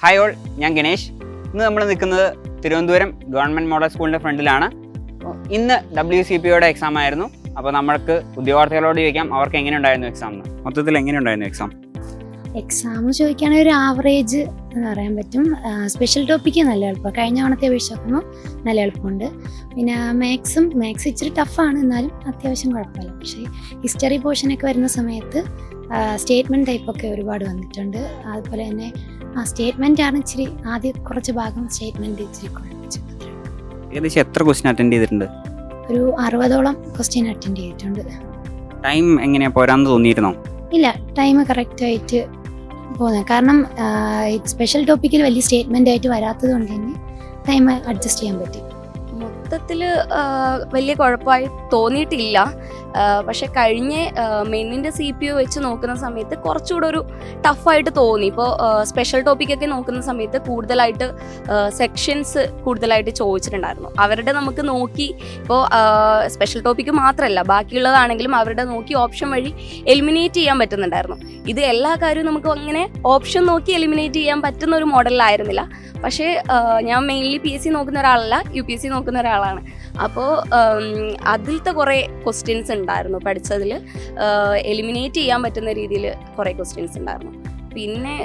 Hi all, ഞാൻ ഗണേഷ്. ഇന്ന് നമ്മൾ നിൽക്കുന്നത് തിരുവനന്തപുരം ഗവൺമെൻറ് മോഡൽ സ്കൂളിൻ്റെ ഫ്രണ്ടിലാണ്. ഇന്ന് WCPOയുടെ എക്സാം ആയിരുന്നു. അപ്പോൾ നമ്മൾക്ക് ഉദ്യോഗാർത്ഥികളോട് ചോദിക്കാം അവർക്ക് എങ്ങനെ ഉണ്ടായിരുന്നു എക്സാം എന്ന്. മൊത്തത്തിൽ എങ്ങനെ ഉണ്ടായിരുന്നു എക്സാം? എക്സാം ചോദിക്കുകയാണെങ്കിൽ ഒരു ആവറേജ് എന്ന് പറയാൻ പറ്റും. സ്പെഷ്യൽ ടോപ്പിക്ക് നല്ല എളുപ്പമാണ്, കഴിഞ്ഞ തവണത്തെ അപേക്ഷിച്ച് നോക്കുമ്പോൾ നല്ല എളുപ്പമുണ്ട്. പിന്നെ മാത്സ് ഇച്ചിരി ടഫാണ്, എന്നാലും അത്യാവശ്യം കുഴപ്പമില്ല. പക്ഷേ ഹിസ്റ്ററി പോർഷനൊക്കെ വരുന്ന സമയത്ത് സ്റ്റേറ്റ്മെൻറ്റ് ടൈപ്പൊക്കെ ഒരുപാട് വന്നിട്ടുണ്ട്. അതുപോലെ തന്നെ സ്റ്റേറ്റ്മെൻറ്റാണ് ഇച്ചിരി ആദ്യം കുറച്ച് ഭാഗം സ്റ്റേറ്റ്മെൻറ്റ് ഇച്ചിരി കുഴപ്പിച്ചു. ഏകദേശം എത്ര ക്വസ്റ്റ്യൻ അറ്റൻഡ് ചെയ്തിട്ടുണ്ട്? ഒരു 60ഓളം ക്വസ്റ്റ്യൻ അറ്റൻഡ് ചെയ്തിട്ടുണ്ട്. ടൈം എങ്ങനെയാണ്, പോരാന്ന് തോന്നിയിരുന്നോ? ഇല്ല, ടൈം കറക്റ്റായിട്ട് പോകുന്നത്. കാരണം സ്പെഷ്യൽ ടോപ്പിക്കിൽ വലിയ സ്റ്റേറ്റ്മെൻ്റ് ആയിട്ട് വരാത്തത് കൊണ്ട് തന്നെ ടൈം അഡ്ജസ്റ്റ് ചെയ്യാൻ പറ്റി. മൊത്തത്തിൽ വലിയ കുഴപ്പമായി തോന്നിയിട്ടില്ല. പക്ഷെ കഴിഞ്ഞ മെയിനിൻ്റെ CPO വെച്ച് നോക്കുന്ന സമയത്ത് കുറച്ചുകൂടെ ഒരു ടഫായിട്ട് തോന്നി. ഇപ്പോൾ സ്പെഷ്യൽ ടോപ്പിക്കൊക്കെ നോക്കുന്ന സമയത്ത് കൂടുതലായിട്ട് സെക്ഷൻസ് കൂടുതലായിട്ട് ചോദിച്ചിട്ടുണ്ടായിരുന്നു. അവരുടെ നമുക്ക് നോക്കി, ഇപ്പോൾ സ്പെഷ്യൽ ടോപ്പിക്ക് മാത്രമല്ല ബാക്കിയുള്ളതാണെങ്കിലും അവരുടെ നോക്കി ഓപ്ഷൻ വഴി എലിമിനേറ്റ് ചെയ്യാൻ പറ്റുന്നുണ്ടായിരുന്നു. ഇത് എല്ലാ കാര്യവും നമുക്ക് അങ്ങനെ ഓപ്ഷൻ നോക്കി എലിമിനേറ്റ് ചെയ്യാൻ പറ്റുന്ന ഒരു മോഡലായിരുന്നില്ല. പക്ഷേ ഞാൻ മെയിൻലി PSC നോക്കുന്ന ഒരാളല്ല, UPSC നോക്കുന്ന ഒരാളാണ്. അപ്പോൾ അതിലത്തെ കുറേ ക്വസ്റ്റ്യൻസ് ഉണ്ടായിരുന്നു, പഠിച്ചതിൽ എലിമിനേറ്റ് ചെയ്യാൻ പറ്റുന്ന രീതിയിൽ കുറേ ക്വസ്റ്റ്യൻസ് ഉണ്ടായിരുന്നു. പിന്നെ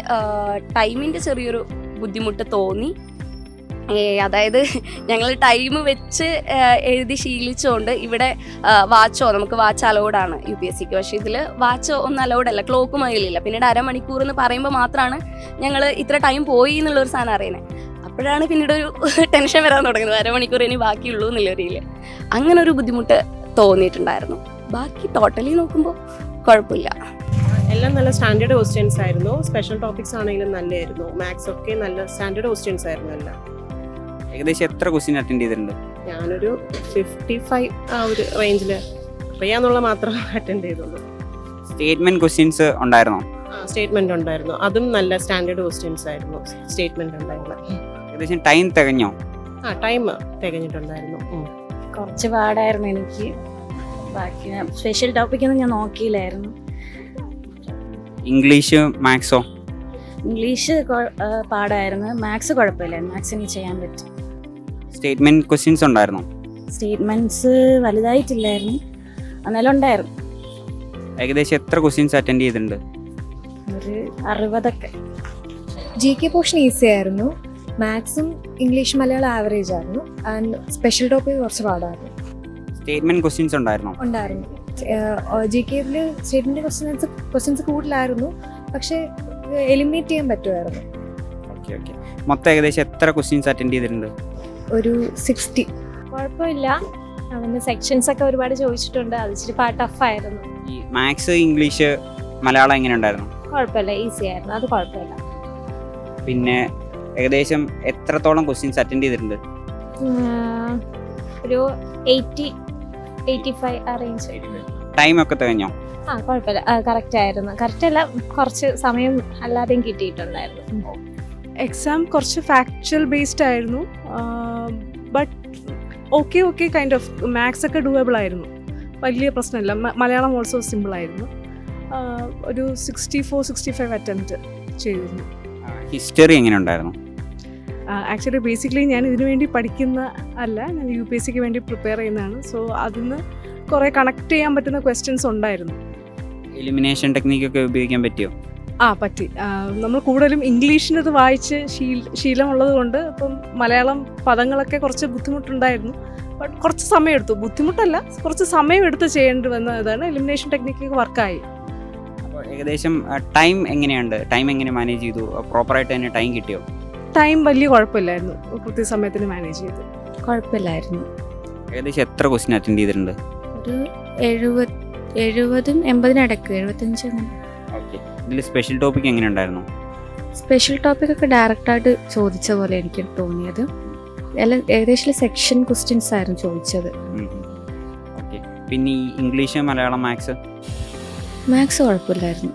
ടൈമിൻ്റെ ചെറിയൊരു ബുദ്ധിമുട്ട് തോന്നി. അതായത് ഞങ്ങൾ ടൈം വെച്ച് എഴുതി ശീലിച്ചുകൊണ്ട് ഇവിടെ നമുക്ക് വാച്ച് അലൗഡാണ് UPSCക്ക്. പക്ഷേ ഇതിൽ വാച്ച് ഒന്നും അലൗഡല്ല, ക്ലോക്ക് മതിലില്ല. പിന്നീട് അരമണിക്കൂർ എന്ന് പറയുമ്പോൾ മാത്രമാണ് ഞങ്ങൾ ഇത്ര ടൈം പോയി എന്നുള്ളൊരു സാധനം അറിയുന്നത്. അപ്പോഴാണ് പിന്നീട് ഒരു ടെൻഷൻ വരാൻ തുടങ്ങുന്നത്, അരമണിക്കൂർ ഇനി ബാക്കിയുള്ളൂ എന്നുള്ള രീതിയിൽ. അങ്ങനെ ഒരു ബുദ്ധിമുട്ട് തോന്നിയിട്ടുണ്ടായിരുന്നു. ബാക്കി ടോട്ടലി നോക്കുമ്പോൾ കുഴപ്പമില്ല. എല്ലാം നല്ല സ്റ്റാൻഡേർഡ് ക്വസ്റ്റ്യൻസ് ആയിരുന്നു. സ്പെഷ്യൽ ടോപ്പിക്സ് ആണെങ്കിലും നല്ലതായിരുന്നു. മാത്സ് ഒക്കെ നല്ല സ്റ്റാൻഡേർഡ് ക്വസ്റ്റ്യൻസ് ആയിരുന്നു എല്ലാം. ഏകദേശം എത്ര ക്വസ്റ്റ്യൻ അറ്റൻഡ് ചെയ്തിട്ടുണ്ട്? ഞാനൊരു 55 ആ ഒരു റേഞ്ചിൽ അറിയാന്നുള്ള മാത്രം അറ്റൻഡ് ചെയ്തുള്ളൂ. സ്റ്റേറ്റ്മെന്റ് ക്വസ്റ്റ്യൻസ് ഉണ്ടായിരുന്നോ? സ്റ്റേറ്റ്മെന്റ് ഉണ്ടായിരുന്നു, അതും നല്ല സ്റ്റാൻഡേർഡ് ക്വസ്റ്റ്യൻസ് ആയിരുന്നു. സ്റ്റേറ്റ്മെന്റ് ഉണ്ടായിരുന്നു. ഏകദേശം ടൈം തികഞ്ഞോ? ടൈം തികഞ്ഞിട്ടുണ്ടായിരുന്നു. കുറച്ച് പാടായിരുന്നു എനിക്ക്. ബാക്കി സ്പെഷ്യൽ ടോപ്പിക്കൊന്നും ഞാൻ നോക്കിയില്ലായിരുന്നു. ഇംഗ്ലീഷ് മാത്സോ? ഇംഗ്ലീഷ് പാടായിരുന്നു, മാത്സ് കുഴപ്പമില്ലായിരുന്നു, മാത്സ് എനിക്ക് ചെയ്യാൻ പറ്റും. സ്റ്റേറ്റ്മെന്റ് ക്വസ്റ്റ്യൻസ് ഉണ്ടായിരുന്നോ? സ്റ്റേറ്റ്മെൻറ്റ്സ് വലുതായിട്ടില്ലായിരുന്നു, എന്നാലും ഉണ്ടായിരുന്നു. ഏകദേശം എത്ര ക്വസ്റ്റ്യൻസ് അറ്റൻഡ് ചെയ്തിട്ടുണ്ട്? ഒരു 60ഒക്കെ. GK പോർഷൻ ഈസി ആയിരുന്നു. മാത്സും ഇംഗ്ലീഷ് മലയാളം ആവറേജ് ആയിരുന്നു. ആൻഡ് സ്പെഷ്യൽ ടോപ്പിക് കുറച്ച് പാടായിരുന്നു. സ്റ്റേറ്റ്മെന്റ് ക്വസ്റ്റ്യൻസ് ഉണ്ടായിരുന്നോ? ഉണ്ടായിരുന്നു. GKയിൽ സ്റ്റേറ്റ്മെന്റ് ക്വസ്റ്റ്യൻസ് കൂടുതലായിരുന്നു, പക്ഷേ എലിമിനേറ്റ് ചെയ്യാൻ പറ്റുമായിരുന്നു. ഓക്കെ. മൊത്തം ഏകദേശം എത്ര ക്വസ്റ്റ്യൻസ് അറ്റൻഡ് ചെയ്തിട്ടുണ്ട്? ഒരു 60. കുഴപ്പമില്ല, അവൻ്റെ സെക്ഷൻസ് ഒക്കെ ഒരുപാട് ചോദിച്ചിട്ടുണ്ട്. അത് ഇച്ചിരി ടഫായിരുന്നു. ഈ മാത്സ് ഇംഗ്ലീഷ് മലയാളം എങ്ങനെ ഉണ്ടായിരുന്നു? കുഴപ്പമില്ല, ഈസി ആയിരുന്നു, അത് കുഴപ്പമില്ല. പിന്നെ ഏകദേശം എത്രത്തോളം ക്വസ്റ്റ്യൻസ് അറ്റൻഡ് ചെയ്തിട്ടുണ്ട്? ഒരു 80-85 ആ റേഞ്ച്. ടൈം ഒക്കെ തികഞ്ഞോ? കുഴപ്പമില്ല, കറക്റ്റ് ആയിരുന്നു. കറക്റ്റല്ല, കുറച്ച് സമയം അല്ലാതെയും കിട്ടിയിട്ടുണ്ടായിരുന്നു. എക്സാം കുറച്ച് ഫാക്ച്വൽ ബേസ്ഡ് ആയിരുന്നു. But okay kind of maths ഒക്കെ ഡൂവബിൾ ആയിരുന്നു, വലിയ പ്രശ്നമില്ല. മലയാളം ഓൾസോ സിമ്പിൾ ആയിരുന്നു. ഒരു 64-65 അറ്റംപ്റ്റ് ചെയ്തിരുന്നു. ഹിസ്റ്ററി എങ്ങനെ ഉണ്ടായിരുന്നു? ആക്ച്വലി ബേസിക്കലി ഞാൻ ഇതിനു വേണ്ടി പഠിക്കുന്ന അല്ല, ഞാൻ UPSCക്ക് വേണ്ടി പ്രിപ്പയർ ചെയ്യുന്നതാണ്. സോ അതിന് കുറേ കണക്ട് ചെയ്യാൻ പറ്റുന്ന ക്വസ്റ്റ്യൻസ് ഉണ്ടായിരുന്നു. എലിമിനേഷൻ ടെക്നിക്കൊക്കെ ഉപയോഗിക്കാൻ പറ്റിയോ? പറ്റി. നമ്മൾ കൂടുതലും ഇംഗ്ലീഷിനത് വായിച്ച് ശീലമുള്ളത് കൊണ്ട് ഇപ്പം മലയാളം പദങ്ങളൊക്കെ കുറച്ച് ബുദ്ധിമുട്ടുണ്ടായിരുന്നു. ബട്ട് കുറച്ച് സമയമെടുത്തു, ബുദ്ധിമുട്ടല്ല, കുറച്ച് സമയമെടുത്ത് ചെയ്യേണ്ടി വന്നതാണ്. എലിമിനേഷൻ ടെക്നിക്ക് വർക്കായി. അപ്പോൾ ഏകദേശം ടൈം എങ്ങനെയുണ്ട്? ടൈം എങ്ങനെ മാനേജ് ചെയ്തു? പ്രോപ്പറായിട്ട് തന്നെ ടൈം കിട്ടിയോ? ടൈം വലിയ കുഴപ്പമില്ലായിരുന്നു, കൃത്യസമയത്തിന് മാനേജ് ചെയ്തു. കുഴപ്പമില്ലായിരുന്നു. ഏകദേശം എത്ര ക്വസ്റ്റ്യൻ അറ്റൻഡ് ചെയ്തിട്ടുണ്ട്? ഒരു 70-80 ഇടയ്ക്ക്, 75 അങ്ങനെ. ഓക്കെ. ഇതിൽ സ്പെഷ്യൽ ടോപ്പിക് എങ്ങനെ ഉണ്ടായിരുന്നു? സ്പെഷ്യൽ ടോപ്പിക്കൊക്കെ ഡയറക്റ്റായിട്ട് ചോദിച്ച പോലെ എനിക്ക് തോന്നിയത്. എല്ലാം ഏകദേശം സെക്ഷൻ ക്വസ്റ്റ്യൻസ് ആയിരുന്നു ചോദിച്ചത്. ഓക്കെ. പിന്നെ ഈ ഇംഗ്ലീഷ് മലയാളം മാത്സ് കുഴപ്പമില്ലായിരുന്നു.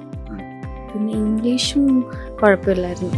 പിന്നെ ഇംഗ്ലീഷും കുഴപ്പമില്ലായിരുന്നു.